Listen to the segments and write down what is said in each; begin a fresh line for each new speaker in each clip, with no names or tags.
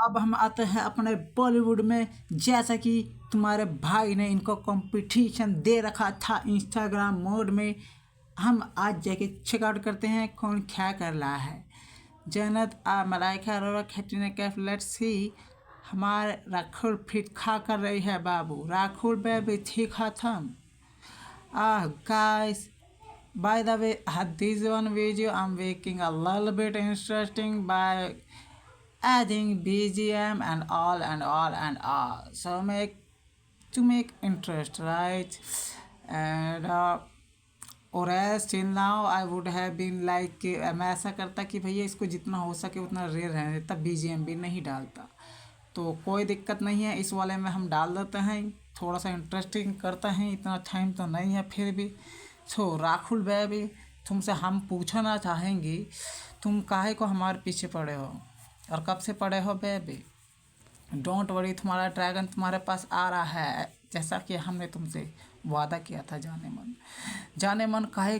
अब हम आते हैं अपने बॉलीवुड में। जैसा कि तुम्हारे भाई ने इनको कंपटीशन दे रखा था इंस्टाग्राम मोड में, हम आज जाके चेकआउट करते हैं कौन क्या कर रहा है। जन्नत मलाइका अरोरा कैटरीना कैफ, लेट्स सी। हमारे राखुल फिट खा कर रही है बाबू, राखुल बेबी ठीक खत्म। Guys, by the way, this one video I'm making a little bit interesting by adding BGM and all and all and all. So make interest, right? And और as till now I would have been like, मैं ऐसा करता कि भैया इसको जितना हो सके उतना रेयर रहने देता, BGM भी नहीं डालता। तो कोई दिक्कत नहीं है, इस वाले में हम डाल देते हैं, थोड़ा सा इंटरेस्टिंग करते हैं। इतना टाइम तो नहीं है फिर भी। सो राखुल बेबी, तुमसे हम पूछना चाहेंगे, तुम काहे को हमारे पीछे पड़े हो और कब से पड़े हो बेबी? डोंट वरी, तुम्हारा ड्रैगन तुम्हारे पास आ रहा है, जैसा कि हमने तुमसे वादा किया था। जाने मन काहे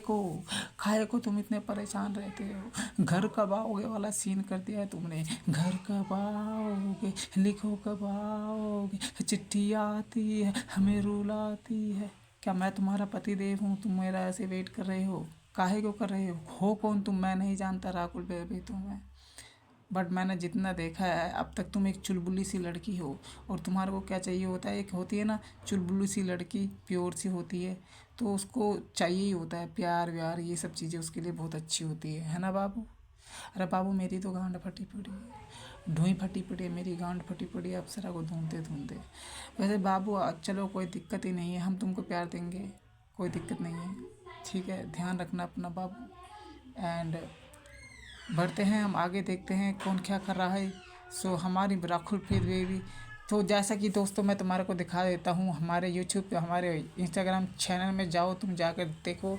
को तुम इतने परेशान रहते हो? घर कब आओगे वाला सीन कर दिया है तुमने। घर कब आओगे, लिखो कब आओगे, चिट्ठी आती है हमें रुलाती है। क्या मैं तुम्हारा पति देव हूँ? तुम मेरा ऐसे वेट कर रहे हो, काहे को कर रहे हो कौन तुम? मैं नहीं जानता राकुल बेबी तुम्हें, बट मैंने जितना देखा है अब तक तुम एक चुलबुली सी लड़की हो। और तुम्हारे को क्या चाहिए होता है, एक होती है ना चुलबुली सी लड़की, प्योर सी होती है, तो उसको चाहिए ही होता है प्यार व्यार, ये सब चीज़ें उसके लिए बहुत अच्छी होती है ना बाबू? अरे बाबू, मेरी तो गांड फटी पड़ी है, ढूई फटी पड़ी है, मेरी गांड फटी पड़ी है अप्सरा को ढूंढते। वैसे बाबू चलो कोई दिक्कत ही नहीं है, हम तुमको प्यार देंगे, कोई दिक्कत नहीं है, ठीक है? ध्यान रखना अपना बाबू। एंड बढ़ते हैं हम आगे, देखते हैं कौन क्या कर रहा है। सो हमारी राखुल प्रीत बेबी, तो जैसा कि दोस्तों मैं तुम्हारे को दिखा देता हूँ, हमारे यूट्यूब पे, हमारे इंस्टाग्राम चैनल में जाओ, तुम जाकर देखो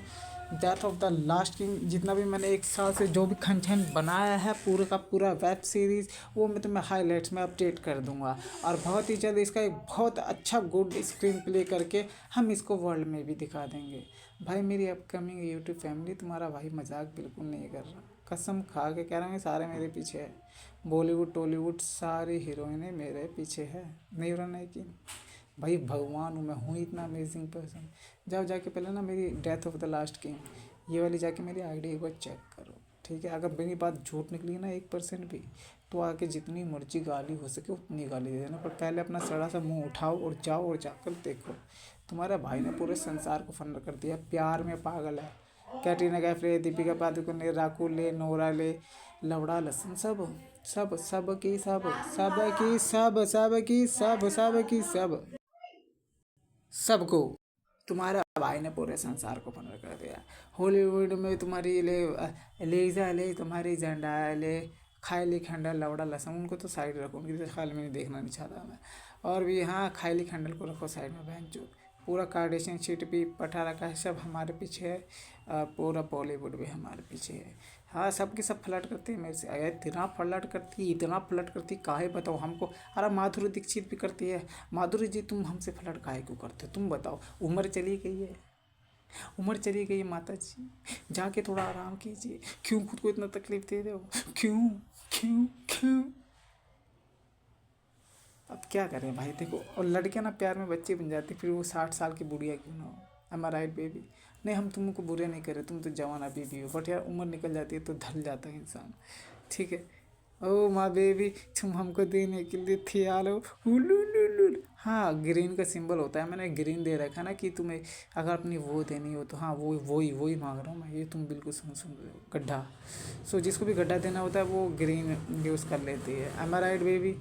death of the last king. जितना भी मैंने एक साल से जो भी कंटेंट बनाया है, पूरा का पूरा वेब सीरीज़, वो मैं तुम्हें हाईलाइट्स में अपडेट कर दूंगा। और बहुत ही जल्द इसका एक बहुत अच्छा गुड स्क्रीन प्ले करके हम इसको वर्ल्ड में भी दिखा देंगे। भाई मेरी अपकमिंग यूट्यूब फैमिली, तुम्हारा भाई मजाक बिल्कुल नहीं कर रहा, कसम खा के कह रहा हूँ, सारे मेरे पीछे है। बॉलीवुड टॉलीवुड सारी हीरोइनें मेरे पीछे है, नहीं रहना है कि भाई भगवान हूँ मैं, हूँ इतना अमेजिंग पर्सन। जाओ जाके पहले ना मेरी death of the last king ये वाली जाके मेरी आईडी एक बार चेक करो, ठीक है? अगर मेरी बात झूठ निकली ना 1% भी, तो आके जितनी मर्जी गाली हो सके उतनी गाली दे देना, पर पहले अपना सड़ा सा मुंह उठाओ और जाओ और जाकर देखो। तुम्हारे भाई ने पूरे संसार को फन कर दिया, प्यार में पागल है। कैटरीना कैफ ले, दीपिका पादुकोण ले, राकुल ले, नोरा ले, लवड़ा लसन, सब सब सब की सब सब की सब सब की सब सब की सब सबको तुम्हारे भाई ने पूरे संसार को पनर कर दिया। हॉलीवुड में तुम्हारी ले एलिजा ले, तुम्हारी झंडा ले, खायली खंडल, लवड़ा लसन, उनको तो साइड रखो, उनकी तो ख्याल में नहीं देखना नहीं चाहता मैं। और भी हाँ, खायली खंडल को रखो साइड में, बहन जो पूरा कार्डेशियन शीट भी पटा रखा है, सब हमारे पीछे है। पूरा बॉलीवुड भी हमारे पीछे है। हाँ, सबके सब फ्लर्ट करते हैं मेरे से, अरे इतना फ्लर्ट करती काहे बताओ हमको। अरे माधुरी दीक्षित भी करती है। माधुरी जी, तुम हमसे फ्लर्ट काहे क्यों करते हो, तुम बताओ? उम्र चली गई है, उम्र चली गई है माता जी, जाके थोड़ा आराम कीजिए। क्यों खुद को इतना तकलीफ दे रहे हो? क्यों क्यों क्यों? अब क्या करें भाई, देखो, और लड़कियां ना प्यार में बच्चे बन जाती, फिर वो 60 साल की बुढ़िया क्यों ना हो। एम आई राइट बेबी? नहीं, हम तुमको बुरे नहीं कर रहे, तुम तो जवान अभी भी हो, बट यार उम्र निकल जाती है तो ढल जाता है इंसान, ठीक है? ओ माँ बेबी, तुम हमको देने के लिए तैयार हो? हुलुलुलुल। हाँ, ग्रीन का सिंबल होता है, मैंने ग्रीन दे रखा ना कि तुम्हें अगर अपनी वो देनी हो तो। हाँ, वही मांग रहा हूँ मैं, ये तुम बिल्कुल सुन रहे हो, गड्ढा। सो जिसको भी गड्ढा देना होता है वो ग्रीन यूज़ कर लेती है। एम आई राइट बेबी?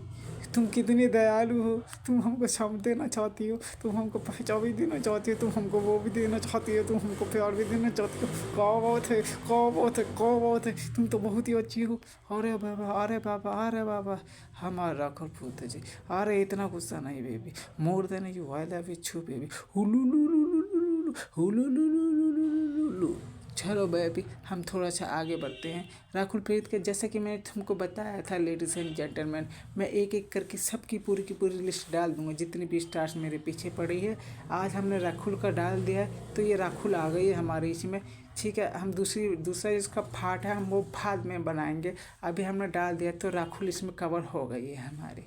तुम कितनी दयालु हो, तुम हमको क्षम देना चाहती हो, तुम हमको पहचान भी देना चाहती हो, तुम हमको वो भी देना चाहती हो, तुम हमको प्यार भी देना चाहती हो। कौ बहुत है, तुम तो बहुत ही अच्छी हो। अरे बाबा, अरे बाबा, अरे बाबा, हमारा राखल फूट जी। अरे इतना गुस्सा नहीं baby, more than you I love you छू बेबी। हुलू। चलो बेबी, हम थोड़ा सा आगे बढ़ते हैं। राखुल प्रीत के, जैसा कि मैंने तुमको बताया था लेडीज़ एंड जेंटलमैन, मैं एक एक करके सबकी पूरी की पूरी लिस्ट डाल दूंगा, जितनी भी स्टार्स मेरे पीछे पड़ी है। आज हमने राखुल का डाल दिया है, तो ये राखुल आ गई है हमारे इसमें। ठीक है, हम दूसरा जिसका पार्ट है हम वो बाद में बनाएंगे। अभी हमने डाल दिया तो राखुल इसमें कवर हो गई है हमारी।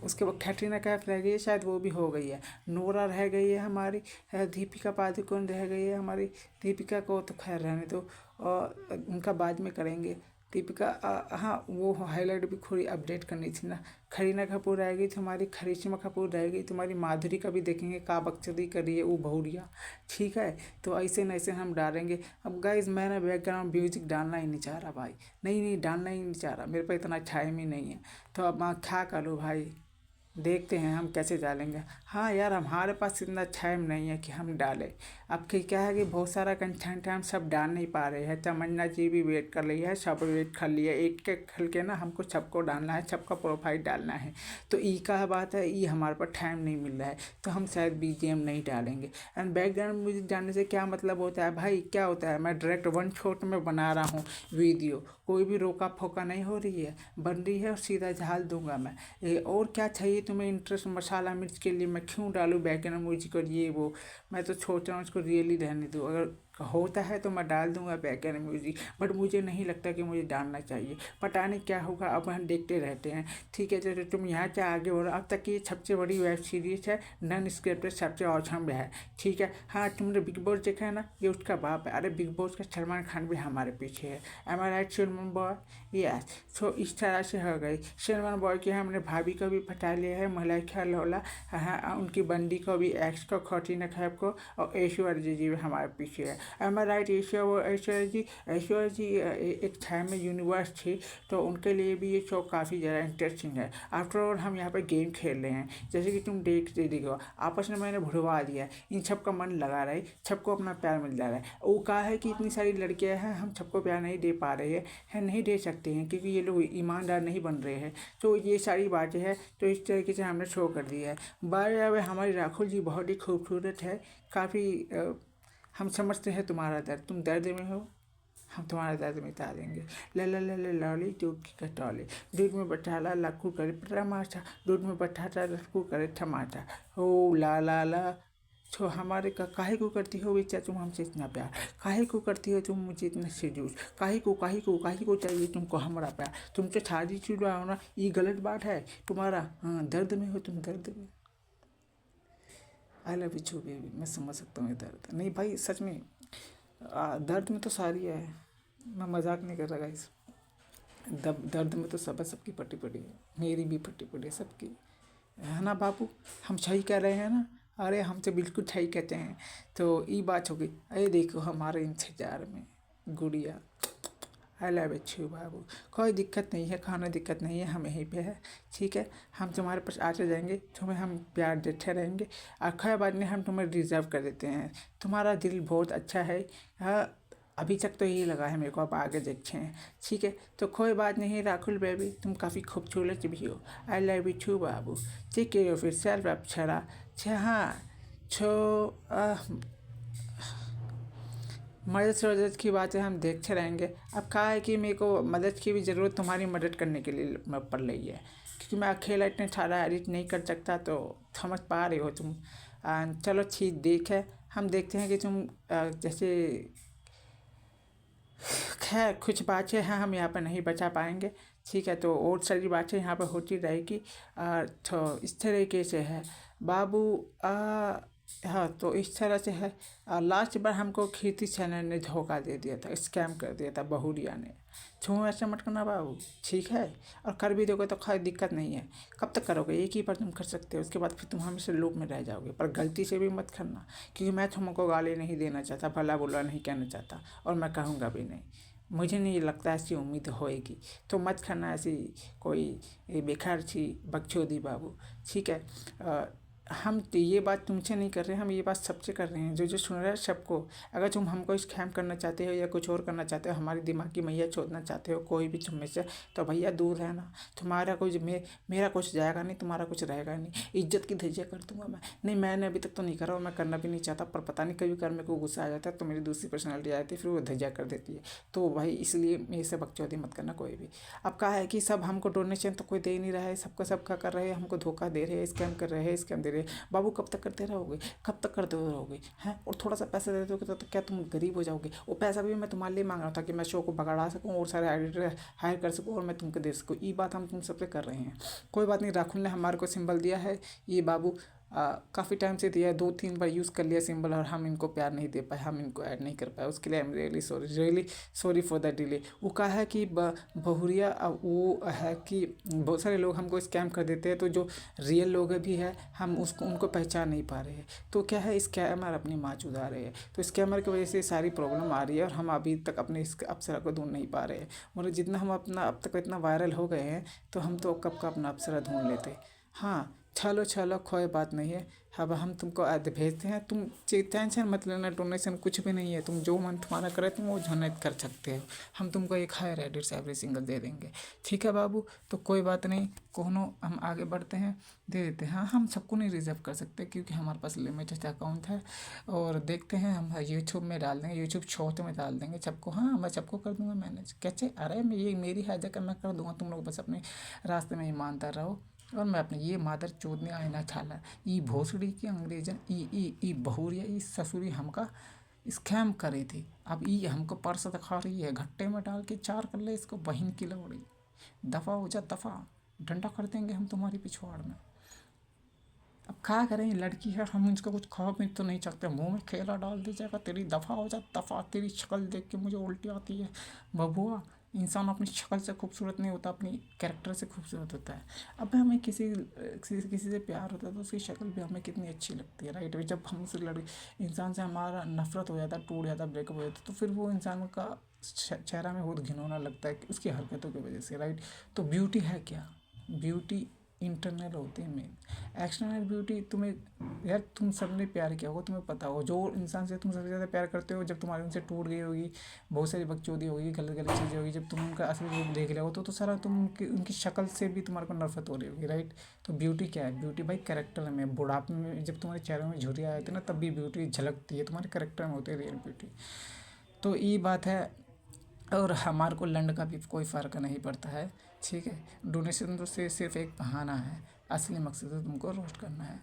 उसके बाद कैटरीना कैफ रह गई है, शायद वो भी हो गई है। नोरा रह गई है हमारी। दीपिका पादुकोण रह गई है हमारी। दीपिका को तो खैर रहने दो, और उनका बाद में करेंगे। दीपिका हाँ, वो हाईलाइट भी थोड़ी अपडेट करनी थी ना। करीना कपूर रह गई थी हमारी। करिश्मा कपूर रह गई तुम्हारी। माधुरी का भी देखेंगे, का बकचोदी कर रही है वो बहुरिया। ठीक है, तो ऐसे न ऐसे हम डालेंगे। अब गाइज मैं ना बैकग्राउंड म्यूजिक डालना ही नहीं चाह रहा भाई। नहीं नहीं, डालना ही नहीं चाह रहा, मेरे पास इतना टाइम ही नहीं है। तो अब मैं क्या करूँ भाई, देखते हैं हम कैसे डालेंगे। हाँ यार, हमारे पास इतना टाइम नहीं है कि हम डालें। अब क्या है कि बहुत सारा कंटेंट है, हम सब डाल नहीं पा रहे हैं। तमन्ना जी भी वेट कर रही है, सब वेट कर लिया, एक एक खल के ना हमको सबको डालना है, सबका प्रोफाइल डालना है। तो ई का बात है, ई हमारे पास टाइम नहीं मिल रहा है, तो हम शायद बीजीएम नहीं डालेंगे। एंड बैकग्राउंड म्यूजिक डालने से क्या मतलब होता है भाई, क्या होता है, मैं डायरेक्ट वन शॉट में बना रहा हूँ वीडियो, कोई भी रोका फोका नहीं हो रही है, बन रही है और सीधा झाल दूंगा मैं। और क्या चाहिए तुम्हें इंटरेस्ट, मसाला मिर्च के लिए मैं क्यों डालूँ बैकग्राउंड म्यूजिक और ये वो। मैं तो सोच रहा हूँ इसको रियली रहने दूँ, अगर होता है तो मैं डाल दूंगा बैकग्राउंड म्यूजिक, बट मुझे नहीं लगता कि मुझे डालना चाहिए। पता नहीं क्या होगा, अब हम देखते रहते हैं। ठीक है, तो तुम यहाँ से आगे बढ़ो। अब तक की सबसे बड़ी वेब सीरीज है, नन स्क्रिप्टेड, सबसे औसम है। ठीक है, हाँ तुमने बिग बॉस देखा है ना, ये उसका बाप है। अरे बिग बॉस का सलमान खान भी हमारे पीछे है। एम आई राइट सलमान बॉय? यस। सो इस तरह से हो गई। सलमान बॉय की हमने भाभी को भी पटा लिया है, मलाइका लोला। हाँ, उनकी बंदी को भी, एक्स को, कटरीना कैफ को, और ऐश्वर्या जी भी हमारे पीछे है। एम आई राइट? ऐश्वर्या जी एक टाइम में यूनिवर्स थी, तो उनके लिए भी ये शो काफ़ी ज़्यादा इंटरेस्टिंग है। आफ्टर ऑल हम यहाँ पे गेम खेल रहे हैं, जैसे कि तुम देखो आपस में मैंने भुड़वा दिया, इन सब का मन लगा रहा है, सबको अपना प्यार मिल जा रहा है। वो कहा है कि इतनी सारी लड़कियाँ हैं, हम सबको प्यार नहीं दे पा रहे हैं, नहीं दे सकते हैं, क्योंकि ये लोग ईमानदार नहीं बन रहे हैं। तो ये सारी बातें हैं, तो इस तरीके से हमने शो कर दिया है। बाय हमारी राखुल जी बहुत ही खूबसूरत है, काफ़ी हम समझते हैं तुम्हारा दर्द, तुम दर्द में हो, हम तुम्हारा दर्द मिटा देंगे। ले लॉली दूध की कटौली, दूध में बैठाला लक्कू करे टमाटा, दूध में बैठाता लक्कू करे टमाटा। ओ ला तो हमारे का काहे को करती हो बेचा तुम हमसे इतना प्यार, काहे को करती हो तुम मुझे इतना सेड्यूस, काहे को चाहिए तुमको हमारा प्यार, तुम तो शादी शुरू होना, ये गलत बात है तुम्हारा। हाँ, दर्द में हो तुम, दर्द में। आई लव यू छू बेबी, मैं समझ सकता हूँ ये दर्द। नहीं भाई सच में, दर्द में तो सारी है, मैं मजाक नहीं कर रहा गाइस। दर्द में तो सब है, सबकी फटी पड़ी है, मेरी भी फटी पड़ी है, सबकी, है ना बाबू। हम सही कह रहे हैं ना? अरे हम तो बिल्कुल सही कहते हैं। तो ये बात होगी। अरे देखो हमारे इंतजार में गुड़िया, आई लव यू बाबू। कोई दिक्कत नहीं है, खाना दिक्कत नहीं है, हम यहीं पे है। ठीक है, हम तुम्हारे पास आते जाएंगे, तुम्हें हम प्यार देते रहेंगे, और खैर बाद में हम तुम्हें रिजर्व कर देते हैं। तुम्हारा दिल बहुत अच्छा है। हाँ, अभी तक तो यही लगा है मेरे को, आप आगे देखते हैं। ठीक है, तो कोई बात नहीं राखुल बेबी, तुम काफ़ी खूबसूरत भी हो। आई लव यू बाबू। Take care of yourself Apsara. हाँ, छो मदद की बातें हम देखते रहेंगे। अब कहा है कि मेरे को मदद की भी ज़रूरत तुम्हारी मदद करने के लिए पड़ रही है, क्योंकि मैं अकेला इतने सारा एडिट नहीं कर सकता, तो समझ पा रहे हो तुम। चलो ठीक, देख है, हम देखते हैं कि तुम जैसे, खैर कुछ बातें हैं हम यहाँ पर नहीं बचा पाएंगे। ठीक है, तो और सारी बातें यहाँ पर होती रहेगी। तो इस तरीके से है बाबू। हाँ, तो इस तरह से है। लास्ट बार हमको कीर्ति चैनल ने धोखा दे दिया था, स्कैम कर दिया था बहुरिया ने। तुम ऐसा मत करना बाबू, ठीक है? और कर भी दोगे तो खैर दिक्कत नहीं है। कब तक करोगे? एक ही बार तुम कर सकते हो, उसके बाद फिर तुम हमेशा लूप में रह जाओगे। पर गलती से भी मत करना, क्योंकि मैं तुमको गाली नहीं देना चाहता, भला बुरा नहीं कहना चाहता, और मैं कहूँगा भी नहीं। मुझे नहीं लगता ऐसी उम्मीद होएगी, तो मत करना ऐसी कोई बेकार सी बकचोदी बाबू। ठीक है, हम तो ये बात तुमसे नहीं कर रहे हैं, हम ये बात सबसे कर रहे हैं, जो जो सुन रहा है सबको। अगर तुम हमको स्कैम करना चाहते हो या कुछ और करना चाहते हो, हमारी दिमाग की मैया छोड़ना चाहते हो, कोई भी तुम में से, तो भैया दूर रहना। तुम्हारा कुछ मेरा कुछ जाएगा नहीं, तुम्हारा कुछ रहेगा नहीं। इज्जत की धज्जियाँ कर दूंगा मैं। नहीं, मैंने अभी तक तो नहीं करा और मैं करना भी नहीं चाहता, पर पता नहीं कभी कर मेरे को गुस्सा आ जाता है, तो मेरी दूसरी पर्सनैलिटी आ जाती है, फिर वो धज्जियाँ कर देती है। तो भाई इसलिए मेरे से बकचोदी मत करना कोई भी। अब कहा है कि सब हमको डोनेशन तो कोई दे नहीं रहा है, सबका सबका कर रहे हैं, हमको धोखा दे रहे हैं, स्कैम कर रहे हैं, स्कैम दे रहे हैं। रहे, बाबू कब तक करते रहोगे, कब तक करते रहोगे हैं, और थोड़ा सा पैसा दे दोगे तो क्या तुम गरीब हो जाओगे? वो पैसा भी मैं तुम्हारे लिए मांग रहा था कि मैं शो को बढ़ा सकूँ और सारे एडिटर हायर कर सकूँ और मैं तुमको दे सकूँ। ये बात हम तुम सबसे कर रहे हैं। कोई बात नहीं, राहुल ने हमारे को सिंबल दिया है, ये बाबू काफ़ी टाइम से दिया है, 2-3 बार यूज़ कर लिया सिंबल, और हम इनको प्यार नहीं दे पाए, हम इनको ऐड नहीं कर पाए, उसके लिए I am really sorry for the delay. वो कहा है कि बहुरिया वो है कि बहुत सारे लोग हमको स्कैम कर देते हैं, तो जो रियल लोग भी है हम उसको उनको पहचान नहीं पा रहे हैं। तो क्या है, स्कैमर अपनी माँ चुदा रहे हैं, तो स्कैमर की वजह से सारी प्रॉब्लम आ रही है और हम अभी तक अपने इस अप्सरा को ढूंढ नहीं पा रहे हैं। मतलब जितना हम अपना अब तक इतना वायरल हो गए हैं, तो हम तो कब का अपना अप्सरा ढूंढ लेते। हाँ, चलो चलो कोई बात नहीं है, अब हम तुमको भेजते हैं, तुम टेंशन मत लेना, डोनेशन कुछ भी नहीं है, तुम जो मन तुम्हारा करे तुम वो डोनेट कर सकते हो, हम तुमको एक हायर एडिट से एवरी सिंगल दे देंगे। ठीक है बाबू, तो कोई बात नहीं, कोनो हम आगे बढ़ते हैं, दे देते हैं। हाँ, हम सबको नहीं रिजर्व कर सकते क्योंकि हमारे पास लिमिटेड अकाउंट है, और देखते हैं हम यूट्यूब में डाल देंगे, यूट्यूब शॉर्ट में डाल देंगे सबको। हाँ, मैं सबको कर दूंगा मैनेज, कैसे? अरे मैं ये मेरी हैजा मैं कर दूंगा, तुम लोग बस अपने रास्ते में ईमानदार रहो। और मैं अपने ये मादर चोदने आईना छाला ई भोसड़ी की अंग्रेजन ई बहुरिया ई ससुरी हमका स्कैम करे थे, अब ई हमको पर्स दिखा रही है, घट्टे में डाल के चार कर ले इसको, बहन की लौड़ी, दफ़ा हो जा दफ़ा, डंडा कर देंगे हम तुम्हारी पिछवाड़ में। अब क्या करें, लड़की है, हम इसको कुछ खा भी तो नहीं सकते, मुंह में खेला डाल दीजिएगा, तेरी दफ़ा हो जा दफ़ा, तेरी शक्ल देख के मुझे उल्टी आती है बबुआ। इंसान अपनी शक्ल से खूबसूरत नहीं होता, अपनी कैरेक्टर से खूबसूरत होता है। अब हमें किसी से प्यार होता है तो उसकी शक्ल भी हमें कितनी अच्छी लगती है, राइट? जब हम उस इंसान से हमारा नफरत हो जाता, टूट जाता, ब्रेकअप हो जाता, तो फिर वो इंसान का चेहरा में बहुत घिनौना लगता है उसकी हरकतों की वजह से, राइट? तो ब्यूटी है क्या? ब्यूटी इंटरनल होती है मेन। एक्सटर्नल ब्यूटी तुम्हें, यार तुम सबने प्यार किया होगा, तुम्हें पता हो जो इंसान से तुम सबसे ज़्यादा प्यार करते हो, जब तुम्हारी उनसे टूट गई होगी, बहुत सारी बकचोदी होगी, गलत गलत चीज़ें होगी, जब तुम उनका असली रूप देख लिया हो तो सारा तुम उनकी शक्ल से भी तुम्हारे को नफरत हो रही होगी, राइट? तो ब्यूटी क्या है? ब्यूटी भाई कैरेक्टर में, बुढ़ापे में जब तुम्हारे चेहरे में झुर्रियाँ आती है ना, तब भी ब्यूटी झलकती है, तुम्हारे कैरेक्टर में होती है रियल ब्यूटी। तो ये बात है, और हमारे को लंड का भी कोई फ़र्क नहीं पड़ता है, ठीक है? डोनेशन तो सिर्फ एक बहाना है, असली मकसद तो तुमको रोस्ट करना है,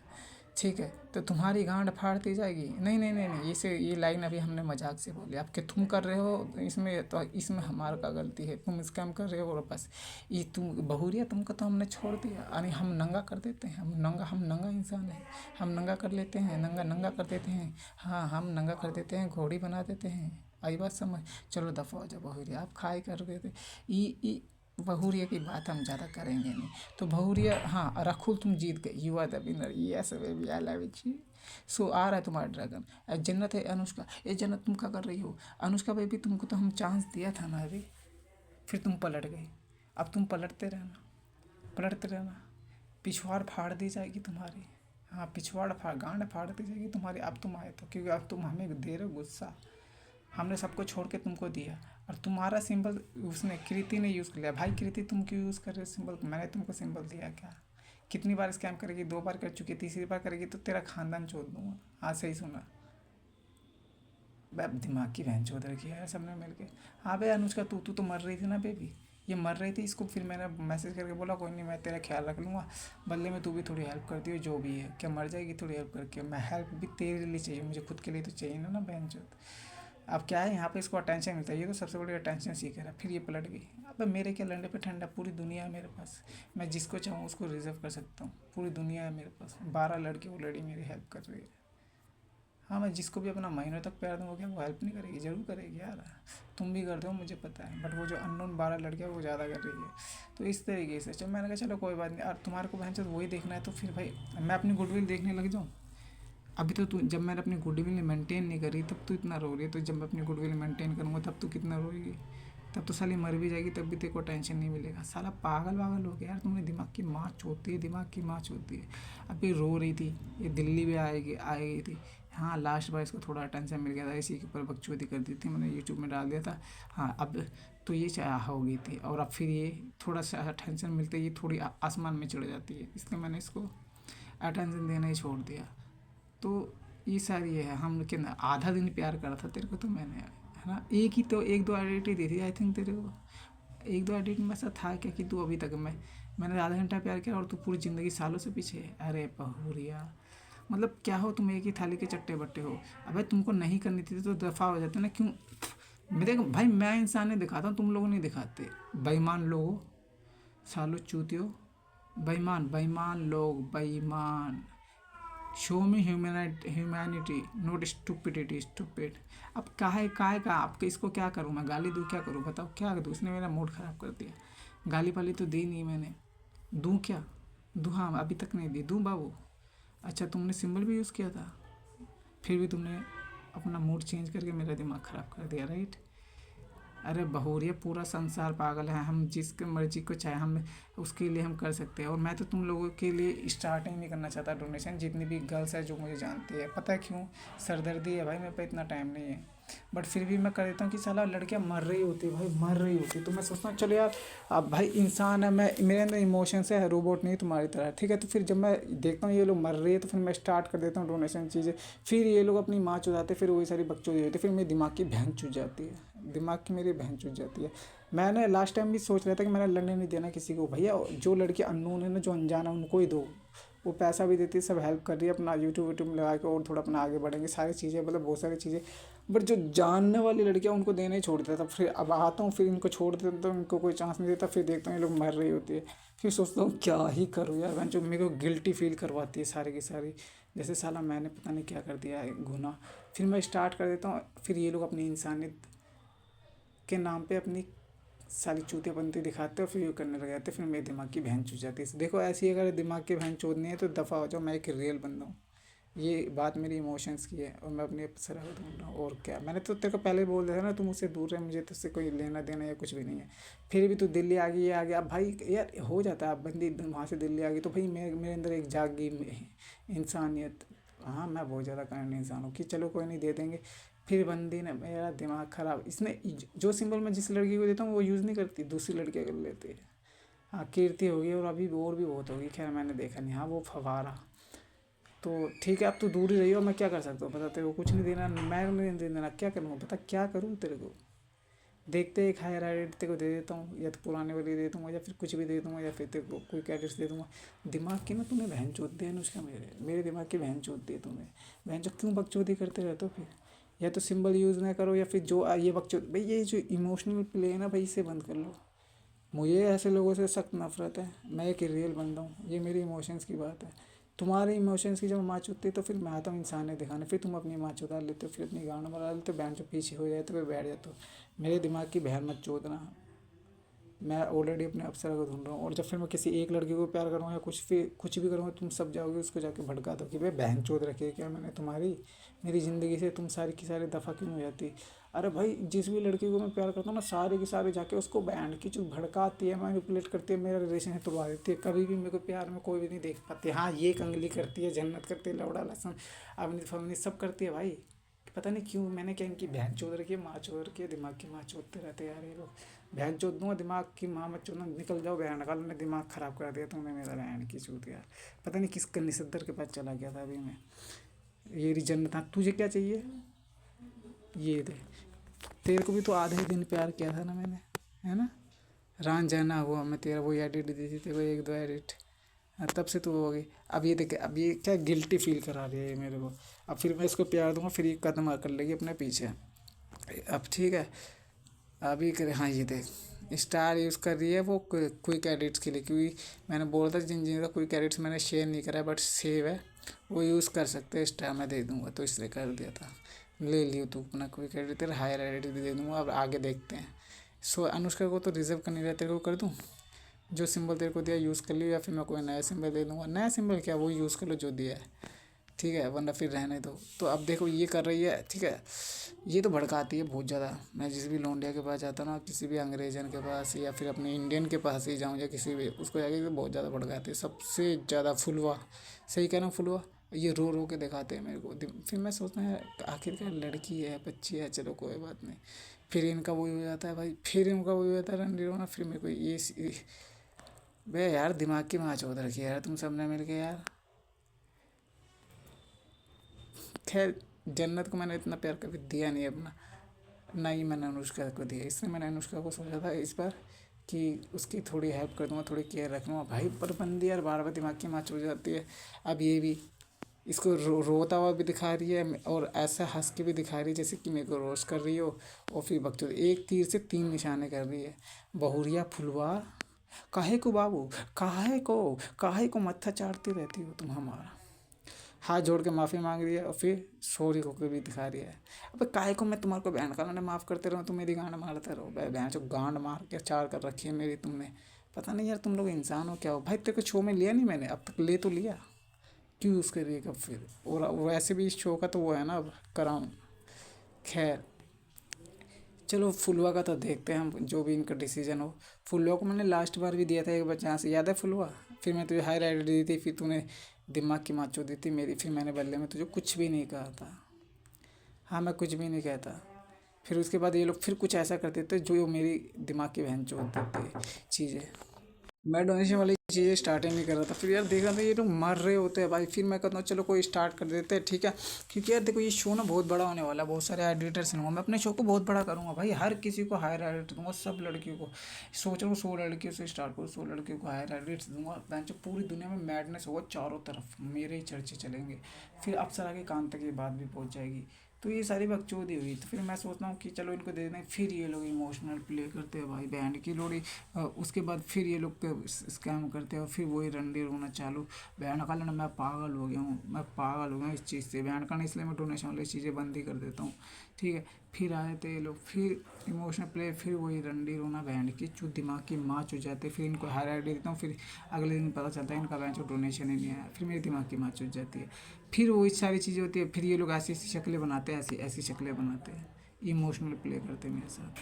ठीक है? तो तुम्हारी गांड फाड़ दी जाएगी, नहीं नहीं नहीं नहीं, ये लाइन अभी हमने मजाक से बोली, अब कि तुम कर रहे हो इसमें, तो इसमें हमारा का गलती है, तुम स्कैम कर रहे हो, और बस ये तुम बहुरिया तुमको तो हमने छोड़ दिया, यानी हम नंगा कर देते हैं, हम नंगा इंसान हैं, हम नंगा कर लेते हैं, नंगा नंगा कर देते हैं। हाँ, हम नंगा कर देते हैं, घोड़ी बना देते हैं। आई बात समझ? चलो दफ़ा हो जाओ बहुरिया, आप खाए कर रहे थे। ई बहुरिया की बात हम ज़्यादा करेंगे नहीं। तो बहुरिया, हाँ रखुल तुम जीत गए, you are the winner, yes baby I love you. सो आ रहा है तुम्हारा ड्रैगन। जन्नत है अनुष्का, ये जन्नत तुम क्या कर रही हो? अनुष्का बेबी तुमको तो हम चांस दिया था ना अभी, फिर तुम पलट गई। अब तुम पलटते रहना, पलटते रहना, पिछवाड़ फाड़ दी जाएगी तुम्हारी। हाँ, पिछवाड़ फाड़, गांड फाड़ दी जाएगी तुम्हारी। अब तुम आए तो, क्योंकि अब तुम हमें दे रहे हो गुस्सा, हमने सबको छोड़ के तुमको दिया, और तुम्हारा सिंबल उसने कृति ने यूज़ कर लिया। भाई कृति तुम क्यों यूज़ कर रहे हो सिंबल? मैंने तुमको सिंबल दिया क्या? कितनी बार स्कैम करेगी? 2 बार कर चुकी, तीसरी बार करेगी तो तेरा खानदान छोड़ दूंगा। हाँ सही सुना, दिमाग की बहन चौधरी की है सबने मिल के। हाँ भाई अनुष्का, तू तो मर रही थी ना बेबी, ये मर रही थी, इसको फिर मैंने मैसेज करके बोला कोई नहीं मैं तेरा ख्याल रख लूँगा, बदले में तू भी थोड़ी हेल्प करती हो, जो भी है क्या मर जाएगी थोड़ी हेल्प करके? मैं हेल्प भी तेरे लिए चाहिए, मुझे खुद के लिए तो चाहिए ना बहन चौथ। अब क्या है, यहाँ पे इसको अटेंशन मिलता है, ये तो सबसे बड़ी अटेंशन सीकर है, फिर ये पलट गई। अब मेरे क्या लंडे पे ठंडा, पूरी दुनिया है मेरे पास, मैं जिसको चाहूँ उसको रिजर्व कर सकता हूँ, पूरी दुनिया है मेरे पास, 12 लड़के वो लड़ी मेरी हेल्प कर रही है। हाँ, मैं जिसको भी अपना महीनों तक प्यार दूँगा क्या वो हेल्प नहीं करेगी? ज़रूर करेगी यार, तुम भी करते हो मुझे पता है, बट वो जो अननोन 12 लड़के वो ज़्यादा कर रही है। तो इस तरीके से चलो, मैंने कहा चलो कोई बात नहीं, और तुम्हारे को बहन वही देखना है तो फिर भाई मैं अपनी गुडविल देखने लग जाऊँ। अभी तो तू, जब मैंने अपनी गुडविल मेंटेन नहीं करी तब तू इतना रो रही है, तो जब मैं अपनी गुडविल मेंटेन करूँगा तब तू कितना रोएगी? तब तो साली मर भी जाएगी तब भी तेरे को टेंशन नहीं मिलेगा। साला पागल वागल हो गया यार, तुम्हें दिमाग की माँ चोती है, दिमाग की माँ चोती है। अभी रो रही थी, ये दिल्ली भी आई थी। हाँ, लास्ट बार इसको थोड़ा टेंशन मिल गया था, इसी के ऊपर बकचोदी कर दी थी, मैंने यूट्यूब में डाल दिया था। हाँ, अब तो ये चाह हो गई थी, और अब फिर ये थोड़ा सा टेंशन मिलते ही थोड़ी आसमान में चढ़ जाती है, इसलिए मैंने इसको अटेंशन देना ही छोड़ दिया। तो ये सारी है, हम कि आधा दिन प्यार करा था तेरे को तो मैंने, है ना? एक ही तो, 1-2 एडिट ही दी थी आई थिंक तेरे को, 1-2 एडिट में ऐसा था क्या कि तू अभी तक मैंने आधा घंटा प्यार किया और तू पूरी ज़िंदगी सालों से पीछे है? अरे बहुरिया, मतलब क्या हो तुम, एक ही थाली के चट्टे बट्टे हो। अबे तुमको नहीं करनी थी तो दफ़ा हो जाते ना, क्यों? मैं देखो भाई, मैं इंसान नहीं दिखाता हूँ, तुम लोग नहीं दिखाते। बेईमान लोगो, सालो चूतियो, बेईमान बेईमान लोग, बेईमान। Show me humanity, not stupidity, stupid. अब काहे का आपके, इसको क्या करूँ मैं? गाली दूँ? क्या करूँ बताओ, क्या दूँ? उसने मेरा मूड ख़राब कर दिया। गाली पाली तो दी नहीं मैंने, दूँ क्या? दूँ? हाँ, अभी तक नहीं दी, दूँ बाबू? अच्छा, तुमने सिंबल भी यूज़ किया था, फिर भी तुमने अपना मूड चेंज करके मेरा दिमाग ख़राब कर दिया, राइट? अरे बहुरिया, पूरा संसार पागल है, हम जिसके मर्जी को चाहे हम उसके लिए हम कर सकते हैं। और मैं तो तुम लोगों के लिए स्टार्टिंग नहीं करना चाहता डोनेशन, जितनी भी गर्ल्स है जो मुझे जानती है। पता है क्यों? सरदर्दी है भाई, मेरे पे इतना टाइम नहीं है। बट फिर भी मैं कर देता हूँ कि साला लड़कियाँ मर रही होती है भाई, मर रही होती है, तो मैं सोचता हूँ चलो यार, अब भाई इंसान है मैं, मेरे अंदर इमोशंस है, रोबोट नहीं तुम्हारी तरह, ठीक है? तो फिर जब मैं देखता हूँ ये लोग मर रही है, तो फिर मैं स्टार्ट कर देता हूँ डोनेशन चीज़ें। फिर ये लोग अपनी माँ चुराते, फिर वही सारी बकचोदी होती है, फिर मेरे दिमाग की बहन चुज जाती है, दिमाग की मेरी बहन चुज जाती है। मैंने लास्ट टाइम भी सोच रहा था कि मैंने लड़ने नहीं देना किसी को। भैया जो लड़की अननोन है ना, जो अनजान है, उनको ही दो। वो पैसा भी देती है, सब हेल्प कर रही है, अपना यूट्यूब यूट्यूब में लगा के और थोड़ा अपना आगे बढ़ेंगे, सारी चीज़ें, मतलब बहुत सारी चीज़ें। बट जो जानने वाली लड़कियां, उनको देना ही छोड़ देता था। फिर अब आता हूँ, फिर इनको छोड़ देता तो इनको कोई चांस नहीं देता, फिर देखता हूँ ये लोग मर रही होती है। फिर सोचता हूँ क्या ही करूँ यार, मैं जो मेरे को गिल्टी फील करवाती है सारी की सारी, जैसे साला मैंने पता नहीं क्या कर दिया है गुनाह। फिर मैं स्टार्ट कर देता हूँ, फिर ये लोग अपनी इंसानियत के नाम पे अपनी सारी चूतियापंती दिखाते हैं, और फिर ये करने लग जाते हैं, फिर मेरे दिमाग की बहन चूत जाती है। देखो ऐसी अगर दिमाग की बहन चोदनी है तो दफ़ा हो जाओ, मैं एक रियल बंदा हूँ। ये बात मेरी इमोशंस की है, और मैं अपनी सलाह ढूंढ रहा हूँ। और क्या, मैंने तो तेरे को पहले ही बोल दिया था ना, तू मुझसे दूर रहे, मुझे तुझसे कोई लेना देना या कुछ भी नहीं है। फिर भी तू दिल्ली आ गई, ये आ गया। अब भाई यार हो जाता है, अब बंदी वहाँ से दिल्ली आ गई तो भाई मेरे मेरे अंदर एक जाग गई इंसानियत। हाँ, मैं बहुत ज़्यादा काइंड इंसान हूँ कि चलो कोई नहीं, दे देंगे। फिर बंदी ने मेरा दिमाग ख़राब, इसने जो सिंबल मैं जिस लड़की को देता हूँ वो यूज़ नहीं करती, दूसरी लड़कियाँ कर लेती है। हाँ, कीर्ति होगी, और अभी और भी बहुत होगी, खैर मैंने देखा नहीं। हाँ, वो फवारा। तो ठीक है, अब तू दूर ही रही हो, मैं क्या कर सकता हूँ बता? तेरे को कुछ नहीं देना, मैं नहीं देना, क्या करूँ बता, क्या करूँ तेरे को? देखते एक हायर आइडेंटिटी तेरे को दे देता हूँ, या तो पुराने वाली दे दूँगा, या फिर कुछ भी दे दूँगा, या फिर तेरे को कोई कैडेट्स दे दूँगा। दिमाग की ना तूने बहन चोद दी है अनुष्का, मेरे मेरे दिमाग की बहन चोद दी है तूने। बहन चो क्यों बकचोदी करते रहते हो फिर? या तो सिंबल यूज़ ना करो, या फिर जो ये बकचोद भाई, ये जो इमोशनल प्ले है ना भाई, इसे बंद कर लो। मुझे ऐसे लोगों से सख्त नफरत है, मैं एक रियल बंदा हूँ, ये मेरी इमोशंस की बात है। तुम्हारे इमोशंस की जब माँ चुतती है तो फिर मैं आता हूँ इंसानियत दिखाने, फिर तुम अपनी माँ चुरा लेते हो, फिर अपनी गाँड मरा लेते हो, बहन जो पीछे हो जाए तो फिर बैठ जाते हो। मेरे दिमाग की बहन मत चोदना। मैं ऑलरेडी अपने अप्सरा को ढूंढ रहा हूँ, और जब फिर मैं किसी एक लड़की को प्यार करूँगा या कुछ भी करूँगा, तुम सब जाओगे उसको जाके भड़का दो कि भाई बहन चोद रखी है क्या मैंने तुम्हारी? मेरी ज़िंदगी से तुम सारी की सारी दफ़ा क्यों हो जाती? अरे भाई, जिस भी लड़की को मैं प्यार करता हूँ ना, सारे की सारे जाके उसको बैंड की चुप भड़काती है, मैनिपुलेट करती है, मेरा रिलेशन तोड़वा देती है। कभी भी मेरे को प्यार में कोई भी नहीं देख पाती। हाँ, ये कंगली करती है, जन्नत करती है, लौड़ा लहसुन, अवनी फवनी सब करती है भाई। पता नहीं क्यों, मैंने क्या इनकी बहन चोद रखी है, माँ चोद रखी है, दिमाग की माँ चोदते रहते हैं यार ये लोग। बहन चोद दूंगा, दिमाग की माँ मत चोदना, निकल जाओ बहन, कल ने दिमाग ख़राब कर दिया तुमने मेरा, बहन की चूत यार। पता नहीं किस कन्नी सद्दर के पास चला गया था अभी मैं। ये जन्नत। हाँ, तुझे क्या चाहिए? ये दे। तेरे को भी तो आधे ही दिन प्यार किया था ना मैंने, है ना? रान जाना हुआ मैं तेरा, वो एडिट दी थी तेरे को, एक दो एडिट। हाँ, तब से तो वो हो गई। अब ये देखे, अब ये क्या गिल्टी फील करा रही है ये मेरे को। अब फिर मैं इसको प्यार दूंगा, फिर ये कदम कर लेगी अपने पीछे। अब ठीक है, अभी करे। हाँ, ये देख, स्टार यूज़ कर रही है वो क्विक एडिट्स के लिए, क्योंकि मैंने बोला था जिन जिन का क्विक एडिट्स मैंने शेयर नहीं करा है बट सेव है, वो यूज़ कर सकते हैं, स्टार मैं दे दूंगा, तो इसलिए कर दिया था। ले लियो तू अपना क्विक एडिट, तेरा हायर एडिट भी दे दूंगा, अब आगे देखते हैं। सो अनुष्का को तो रिजर्व करनी रहती, तेरे को कर दूँ? जो सिंबल तेरे को दिया यूज़ कर लियो, या फिर मैं कोई नया सिंबल दे दूंगा। नया सिंबल क्या, वो यूज़ कर लो जो दिया है, ठीक है, वरना फिर रहने दो। तो अब देखो ये कर रही है, ठीक है, ये तो भड़काती है बहुत ज़्यादा। मैं जिस भी लौंडिया के पास जाता हूँ ना, किसी भी अंग्रेजन के पास या फिर अपने इंडियन के पास ही जाऊँ, या किसी भी, उसको जाके तो बहुत ज़्यादा भड़काती है, सबसे ज़्यादा फुलवा। सही कह रहा हूँ, फुलवा। ये रो रो के दिखाते हैं मेरे को, फिर मैं सोचता है आखिरकार लड़की है, बच्ची है, चलो कोई बात नहीं। फिर इनका वही हो जाता है भाई, फिर इनका वही हो जाता है रंडी रोना, फिर मेरे को ये बे यार, दिमाग की माँ चौध रखी है यार तुम सबने मिल के यार। खैर, जन्नत को मैंने इतना प्यार कभी दिया नहीं अपना, ना ही मैंने अनुष्का को दिया, इसलिए मैंने अनुष्का को सोचा था इस बार कि उसकी थोड़ी हेल्प कर दूंगा, थोड़ी केयर रख लूँगा भाई। पर बंदी यार बार बार दिमाग की मार हो जाती है। अब ये भी इसको रोता हुआ भी दिखा रही है और ऐसा हंस के भी दिखा रही है जैसे कि मेरे को रोस्ट कर रही हो। और फिर बकचोद एक तीर से तीन निशाने कर रही है। बहुरिया फुलवा, काहे को बाबू, काहे को मत्था चाटती रहती हो तुम हमारा। हाथ जोड़ के माफ़ी मांग रही है और फिर सॉरी को भी दिखा रही है। अबे काहे को मैं तुम्हारे को बहन का मैंने माफ़ करते रहो, तुम मेरी गांड मारते रहो। बहन जो गांड मार के चार कर रखी है मेरी तुमने। पता नहीं यार तुम लोग इंसान हो क्या हो भाई। तेरे को शो में लिया नहीं मैंने, अब तक ले तो लिया, क्यों यूज़ करिएगा फिर। और वैसे भी इस शो का तो वो है ना अब कराऊँ। खैर चलो फुलवा का तो देखते हैं हम, जो भी इनका डिसीजन हो। फुलवा को मैंने लास्ट बार भी दिया था एक बार चांस, याद है फुलवा। फिर मैं तुझे हाई राइड दी थी, फिर तूने दिमाग की माचो दी थी मेरी, फिर मैंने बदले में तुझे कुछ भी नहीं कहा था। हाँ मैं कुछ भी नहीं कहता। फिर उसके बाद ये लोग फिर कुछ ऐसा करते थे जो मेरी दिमाग की बहन चोद देते चीज़ें। मैं डोनेशन वाली चीज़ें स्टार्ट ही नहीं कर रहा था। फिर यार देख रहा था ये लोग मर रहे होते हैं भाई, फिर मैं कहता हूँ चलो कोई स्टार्ट कर देते हैं ठीक है। क्योंकि यार देखो ये शो ना बहुत बड़ा होने वाला है, बहुत सारे एडिटर्स लूँगा मैं, अपने शो को बहुत बड़ा करूँगा भाई, हर किसी को हायर एडिट दूंगा, सब लड़कियों को। सोच रहा हूँ 100 लड़कियों से स्टार्ट करूँ, 100 लड़कियों को हायर एडिट्स दूंगा। जो पूरी दुनिया में मैडनेस होगा, चारों तरफ मेरे ही चर्चे चलेंगे। फिर अप्सरा के कान तक ये बात भी पहुँच जाएगी। तो ये सारी बकचोदी हुई, तो फिर मैं सोचता हूँ कि चलो इनको दे दें। फिर ये लोग इमोशनल प्ले करते हैं भाई, बैंड की लोड़ी। उसके बाद फिर ये लोग स्कैम करते हैं और फिर वही रंडी रोना चालू। बैंड का लेना, मैं पागल हो गया हूँ, मैं पागल हो गया हूँ इस चीज़ से। बैंड का नहीं, इसलिए मैं डोनेशन वाली चीज़ें बंद ही कर देता हूँ ठीक है। फिर आए थे ये लोग, फिर इमोशनल प्ले, फिर वही रंडी रोना, बैंड की चू दिमाग की माँ चुट जाते। फिर इनको हायर आइड देता हूँ, फिर अगले दिन पता चलता है इनका बैंक डोनेशन ही नहीं आया, फिर मेरी दिमाग की माँ चुट जाती है। फिर वही सारी चीज़ें होती है, फिर ये लोग ऐसी ऐसी शक्लें बनाते हैं, ऐसी ऐसी शक्लें बनाते हैं, इमोशनल प्ले करते हैं मेरे साथ।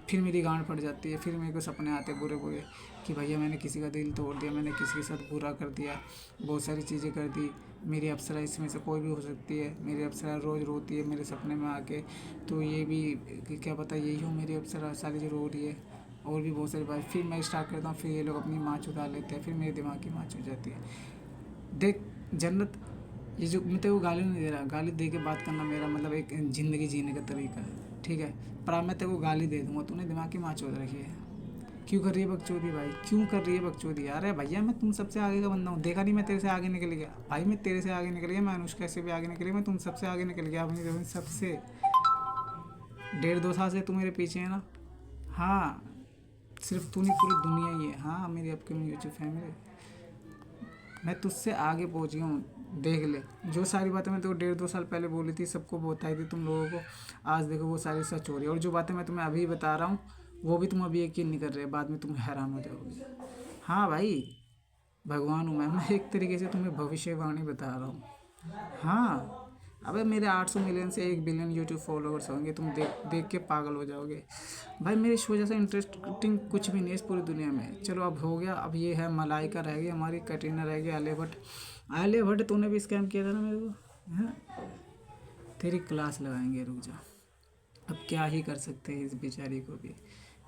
फिर मेरी गांड फट जाती है, फिर मेरे को सपने आते बुरे बुरे कि भैया मैंने किसी का दिल तोड़ दिया, मैंने किसी के साथ बुरा कर दिया, बहुत सारी चीज़ें कर दी। मेरी अप्सरा इसमें से कोई भी हो सकती है, मेरी अप्सरा रोज़ रोती है मेरे सपने में आके। तो ये भी कि क्या पता यही हो मेरी अप्सरा सारी जो रो रही है। और भी बहुत सारी बात, फिर मैं स्टार्ट करता हूँ, फिर ये लोग अपनी माँ चुरा लेते हैं, फिर मेरे दिमाग की माँ चुरा जाती है। देख जन्नत, ये जो मैं तेरे को गाली नहीं दे रहा, गाली दे के बात करना मेरा मतलब एक ज़िंदगी जीने का तरीका है ठीक है। पर अब मैं तेरे को गाली दे दूंगा, तूने दिमाग की माँ चोद रखी है। क्यों कर रही है बकचोदी भाई, क्यों कर रही है बकचोदी यार। अरे भैया मैं तुम सबसे आगे का बंदा हूँ, देखा नहीं मैं तेरे से आगे निकल गया भाई, मैं तेरे से आगे निकल गया, मैं अनुष्का से भी आगे निकल गया, मैं तुम सबसे आगे निकल गया अपनी सबसे। 1.5-2 साल से तू मेरे पीछे है ना। हाँ सिर्फ तू नहीं, पूरी दुनिया ही है। हाँ मेरी अपकमिंग यूट्यूब फैमिली, मैं तुझसे आगे पहुंच गया हूँ। देख ले जो सारी बातें मैं तेरे को 1.5-2 साल पहले बोली थी, सबको बताई थी तुम लोगों को, आज देखो वो सारी सच हो रही है। और जो बातें मैं तुम्हें अभी बता रहा हूँ वो भी तुम अभी यकीन नहीं कर रहे, बाद में तुम हैरान हो जाओगे। हाँ भाई भगवान हूँ मैं एक तरीके से तुम्हें भविष्यवाणी बता रहा हूँ। हाँ अबे मेरे 800 मिलियन से 1 बिलियन यूट्यूब फॉलोअर्स होंगे, तुम देख देख के पागल हो जाओगे भाई। मेरी इस वजह से इंटरेस्टिंग कुछ भी नहीं है इस पूरी दुनिया में। चलो अब हो गया, अब ये है मलाइका रह गई हमारी, कटरीना रह गई, आलिया भट्ट। आलिया भट्ट तूने भी स्कैम किया था ना मेरे को, हैं? तेरी क्लास लगाएंगे, रुक जा। अब क्या ही कर सकते हैं इस बेचारी को भी,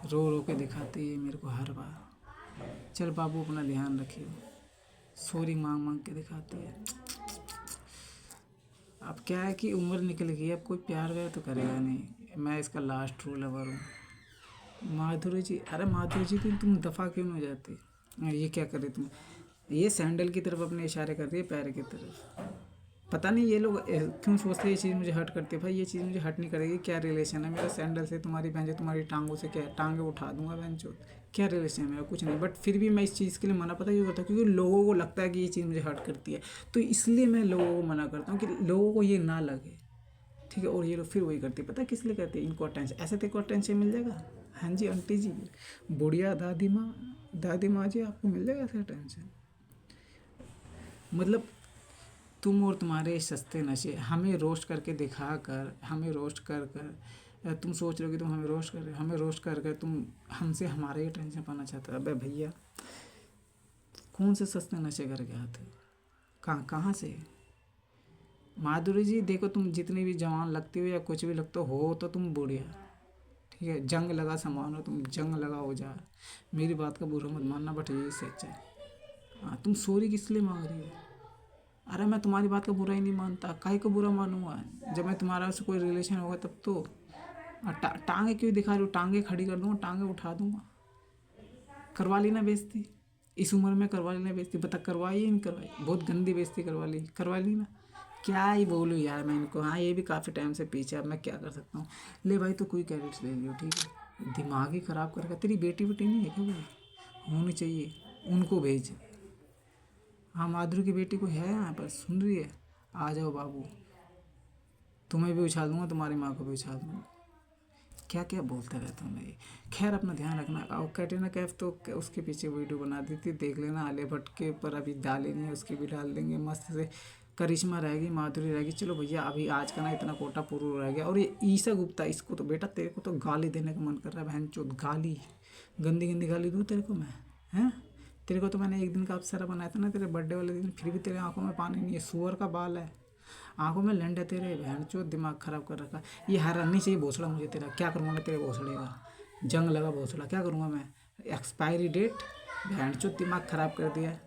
रो रो के दिखाती है मेरे को हर बार। चल बाबू अपना ध्यान रखियो, सॉरी मांग मांग के दिखाती है। अब क्या है कि उम्र निकल गई, अब कोई प्यार व्यार तो करेगा नहीं, मैं इसका लास्ट ट्रू लवर हूँ। माधुरी जी, अरे माधुरी जी तुम दफ़ा क्यों नहीं हो जाती। ये क्या कर रही तुम, ये सैंडल की तरफ अपने इशारे कर रही है, पैर की तरफ। पता नहीं ये लोग क्यों सोचते हैं ये चीज़ मुझे हर्ट करती है। भाई ये चीज़ मुझे हर्ट नहीं करेगी, क्या रिलेशन है मेरा सैंडल से, तुम्हारी बहन से, तुम्हारी टांगों से, क्या टांगे उठा दूंगा बहन चो, क्या रिलेशन है मेरा, कुछ नहीं। बट फिर भी मैं इस चीज़ के लिए मना पता क्यों करता हूँ, क्योंकि लोगों को लगता है कि ये चीज़ मुझे हर्ट करती है, तो इसलिए मैं लोगों को मना करता हूँ कि लोगों को ये ना लगे ठीक है। और ये लोग फिर वही करते हैं, पता है किस लिए करते हैं, इनको अटेंशन, ऐसे तेरे को अटेंशन मिल जाएगा। हाँ जी आंटी जी, बुढ़िया दादी माँ जी आपको मिल जाएगा ऐसे अटेंशन। मतलब तुम और तुम्हारे सस्ते नशे हमें रोस्ट करके दिखा कर, हमें रोस्ट कर कर तुम सोच रहे हो कि तुम हमें रोस्ट कर रहे हो, हमें रोस्ट कर कर तुम हमसे हमारे ही टेंशन पाना चाहते हो। अबे भैया कौन से सस्ते नशे करके आते हो, कहाँ कहाँ से। माधुरी जी देखो तुम जितनी भी जवान लगती हो या कुछ भी लगते हो तो तुम बुढ़िया ठीक है। जंग लगा सामान हो तुम, जंग लगा हो जा, मेरी बात का बुरा मत मानना, बट यही सच है। हाँ तुम सॉरी किस लिए मांग रही हो। अरे मैं तुम्हारी बात का बुरा ही नहीं मानता, काहे को बुरा मानूंगा, जब मैं तुम्हारा उससे कोई रिलेशन होगा तब तो। टांगे क्यों दिखा रही हो, टांगे खड़ी कर दूंगा, टांगे उठा दूंगा, करवा ली ना बेइज्जती। इस उम्र में करवा लेना बेइज्जती, बता करवाई या नहीं करवाई? बहुत गंदी बेइज्जती करवा ली ना। क्या ही बोलूँ यार मैं इनको। हाँ ये भी काफ़ी टाइम से पीछे, अब मैं क्या कर सकता हूँ। ले भाई तो कोई कैरेट्स ले लियो ठीक है, दिमाग ही ख़राब करेगा। तेरी बेटी बेटी नहीं है क्या भाई? होनी चाहिए, उनको भेज। हाँ माधुरी की बेटी को है यहाँ पर, सुन रही है? आ जाओ बाबू, तुम्हें भी उछाल दूंगा, तुम्हारी माँ को भी उछाल दूंगा। क्या क्या बोलता रहता हूँ मैं ये। खैर अपना ध्यान रखना। और कैटरीना कैफ तो उसके पीछे वीडियो बना दी थी, देख लेना। आलिया भट्ट के ऊपर अभी डाले नहीं है, उसकी भी डाल देंगे मस्त से। करिश्मा रहेगी, माधुरी रहेगी। चलो भैया अभी आज का ना इतना कोटा पूरा रह गया। और ये ईशा गुप्ता, इसको तो बेटा तेरे को तो गाली देने का मन कर रहा है, बहन चोद गाली, गंदी गंदी गाली दूँ तेरे को मैं? हैं? तेरे को तो मैंने एक दिन का अप्सरा बनाया था ना तेरे बर्थडे वाले दिन, फिर भी तेरे आंखों में पानी नहीं है, सुअर का बाल है आंखों में, लंड है तेरे, बहन चोद दिमाग खराब कर रखा। ये हरानी चाहिए भोसड़ा मुझे तेरा। क्या करूँगा मैं तेरे भोसड़े का? जंग लगा भोसड़ा, क्या करूँगा मैं? एक्सपायरी डेट, बहन चोद दिमाग खराब कर दिया।